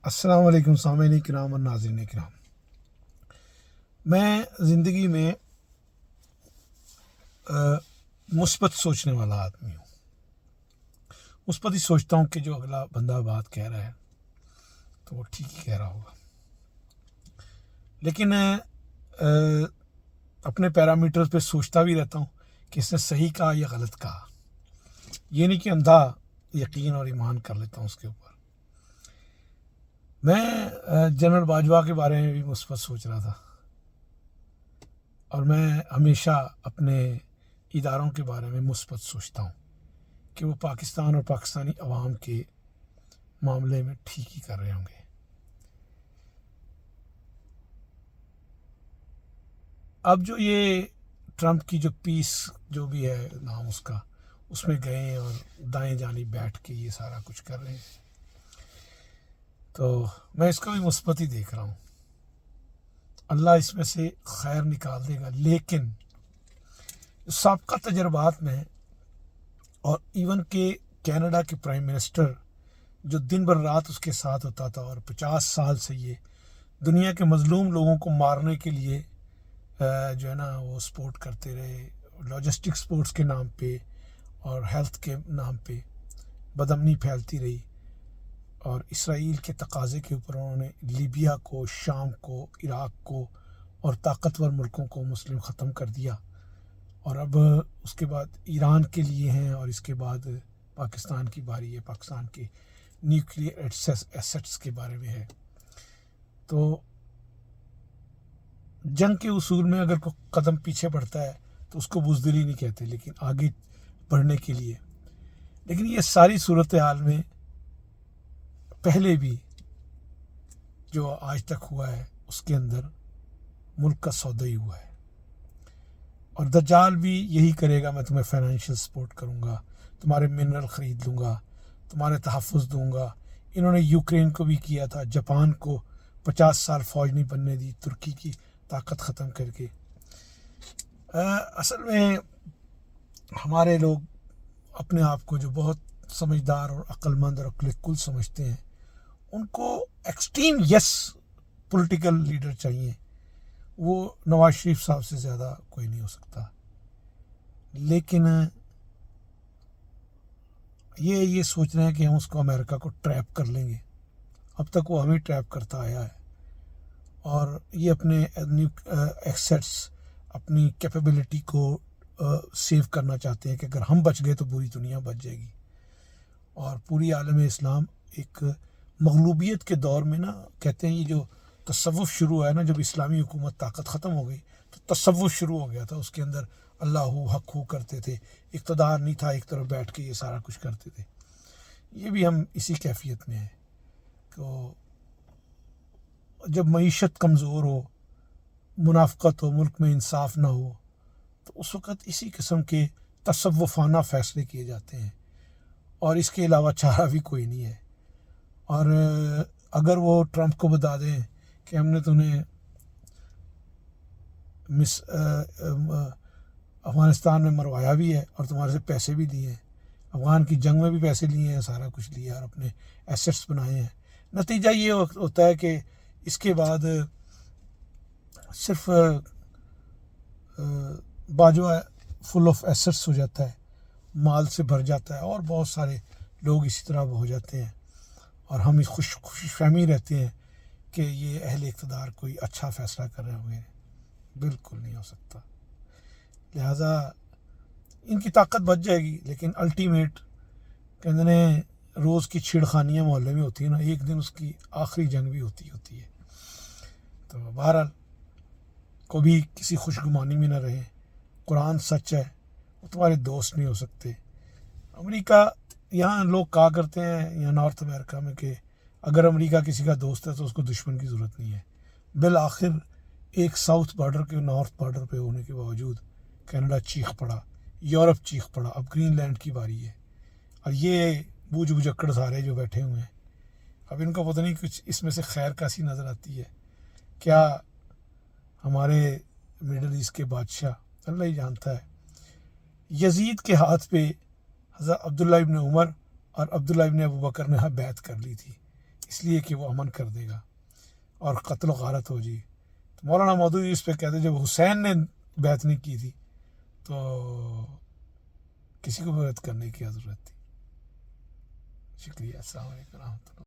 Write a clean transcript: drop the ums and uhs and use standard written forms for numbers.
अस्सलाम वालेकुम सामईन किराम और नाज़रीन किराम। मैं ज़िंदगी में मुस्बत सोचने वाला आदमी हूँ। मुस्बत ही सोचता हूँ कि जो अगला बंदा बात कह रहा है तो वो ठीक ही कह रहा होगा, लेकिन अपने पैरामीटर्स पे सोचता भी रहता हूँ कि इसने सही कहा या गलत कहा। ये नहीं कि अंधा यकीन और ईमान कर लेता हूँ उसके ऊपर। मैं जनरल बाजवा के बारे में भी मुस्बत सोच रहा था, और मैं हमेशा अपने इदारों के बारे में मुस्बत सोचता हूँ कि वो पाकिस्तान और पाकिस्तानी अवाम के मामले में ठीक ही कर रहे होंगे। अब जो ये ट्रंप की जो पीस जो भी है नाम उसका, उसमें गए और दाएं जानिब बैठ के ये सारा कुछ कर रहे हैं, तो मैं इसको भी मुस्बत ही देख रहा हूँ। अल्लाह इसमें से खैर निकाल देगा, लेकिन साबका तजर्बात में और इवन के कनाडा के प्राइम मिनिस्टर जो दिन भर रात उसके साथ होता था और 50 साल से ये दुनिया के मजलूम लोगों को मारने के लिए जो है ना वो सपोर्ट करते रहे, लॉजिस्टिक स्पोर्ट्स के नाम पे और हेल्थ के नाम पे बदअमनी फैलती रही, और इसराइल के तकाज़े के ऊपर उन्होंने लीबिया को, शाम को, इराक़ को और ताकतवर मुल्कों को मुस्लिम ख़त्म कर दिया। और अब उसके बाद ईरान के लिए हैं, और इसके बाद पाकिस्तान की बारी है, पाकिस्तान के न्यूक्लियर एसेट्स के बारे में है। तो जंग के उसूल में अगर कोई कदम पीछे बढ़ता है तो उसको बुज़दिली नहीं कहते, लेकिन आगे बढ़ने के लिए। लेकिन ये सारी सूरत हाल में पहले भी जो आज तक हुआ है उसके अंदर मुल्क का सौदा ही हुआ है, और दज्जाल भी यही करेगा। मैं तुम्हें फाइनेंशियल सपोर्ट करूँगा, तुम्हारे मिनरल ख़रीद लूँगा, तुम्हारे तहफ़्फ़ुज़ दूँगा। इन्होंने यूक्रेन को भी किया था, जापान को 50 साल फ़ौज नहीं बनने दी, तुर्की की ताकत ख़त्म करके। असल में हमारे लोग अपने आप को जो बहुत समझदार और अक्लमंद और अक्ल कुल समझते हैं, उनको एक्सट्रीम यस पॉलिटिकल लीडर चाहिए। वो नवाज शरीफ साहब से ज़्यादा कोई नहीं हो सकता। लेकिन ये सोच रहे हैं कि हम उसको अमेरिका को ट्रैप कर लेंगे। अब तक वो हमें ट्रैप करता आया है, और ये अपने एसेट्स, अपनी कैपेबिलिटी को सेव करना चाहते हैं कि अगर हम बच गए तो पूरी दुनिया बच जाएगी। और पूरी आलम इस्लाम एक मगलूबियत के दौर में ना, कहते हैं ये जो तसव्वुफ़ शुरू है ना, जब इस्लामी हुकूमत ताकत ख़त्म हो गई तो तसव्वुफ़ शुरू हो गया था। उसके अंदर अल्लाह हक हू करते थे, इक़्तिदार नहीं था, एक तरफ बैठ के ये सारा कुछ करते थे। ये भी हम इसी कैफियत में हैं। तो जब मईशत कमज़ोर हो, मुनाफ़क़त हो, मुल्क में इंसाफ ना हो, तो उस वक़्त इसी किस्म के तसव्वुफ़ाना फ़ैसले किए जाते हैं, और इसके अलावा चारा भी कोई नहीं है। और अगर वो ट्रंप को बता दें कि हमने तुम्हें अफ़गानिस्तान में मरवाया भी है और तुम्हारे से पैसे भी दिए हैं, अफ़गान की जंग में भी पैसे लिए हैं, सारा कुछ लिया और अपने एसेट्स बनाए हैं, नतीजा ये होता है कि इसके बाद सिर्फ बाजवा फुल ऑफ एसेट्स हो जाता है, माल से भर जाता है, और बहुत सारे लोग इसी तरह हो जाते हैं, और हम इस खुशफहमी रहते हैं कि ये अहले इक़्तिदार कोई अच्छा फ़ैसला कर रहे होंगे। बिल्कुल नहीं हो सकता। लिहाजा इनकी ताकत बच जाएगी, लेकिन अल्टीमेट कहते हैं रोज़ की छिड़खानियाँ मोहल्ले में होती है ना, एक दिन उसकी आखिरी जंग भी होती है। तो बहरहाल कभी किसी खुशगुमानी में ना रहे। कुरान सच है, वो तुम्हारे दोस्त नहीं हो सकते। अमेरिका, यहाँ लोग कहा करते हैं यहाँ नॉर्थ अमेरिका में कि अगर अमेरिका किसी का दोस्त है तो उसको दुश्मन की ज़रूरत नहीं है। बिल आखिर एक साउथ बॉर्डर के नॉर्थ बॉर्डर पे होने के बावजूद कनाडा चीख पड़ा, यूरोप चीख पड़ा, अब ग्रीनलैंड की बारी है। और ये बूझ बुझक्कड़ सारे जो बैठे हुए हैं, अब इनको पता नहीं कुछ इसमें से खैर कैसी नज़र आती है। क्या हमारे मिडल ईस्ट के बादशाह, अल्लाह ही जानता है, यजीद के हाथ पे हज़रत अब्दुल्ला इब्न उमर और अब्दुल्ला इब्न अबू बकर ने बैत कर ली थी। اس لیے کہ وہ امن کر دے گا اور قتل و غارت ہو جی. تو مولانا مودودی اس پہ کہتے جب حسین نے بیعت نہیں کی تھی تو کسی کو بیعت کرنے کی ضرورت تھی. شکریہ. السلام علیکم ورحمۃ اللہ.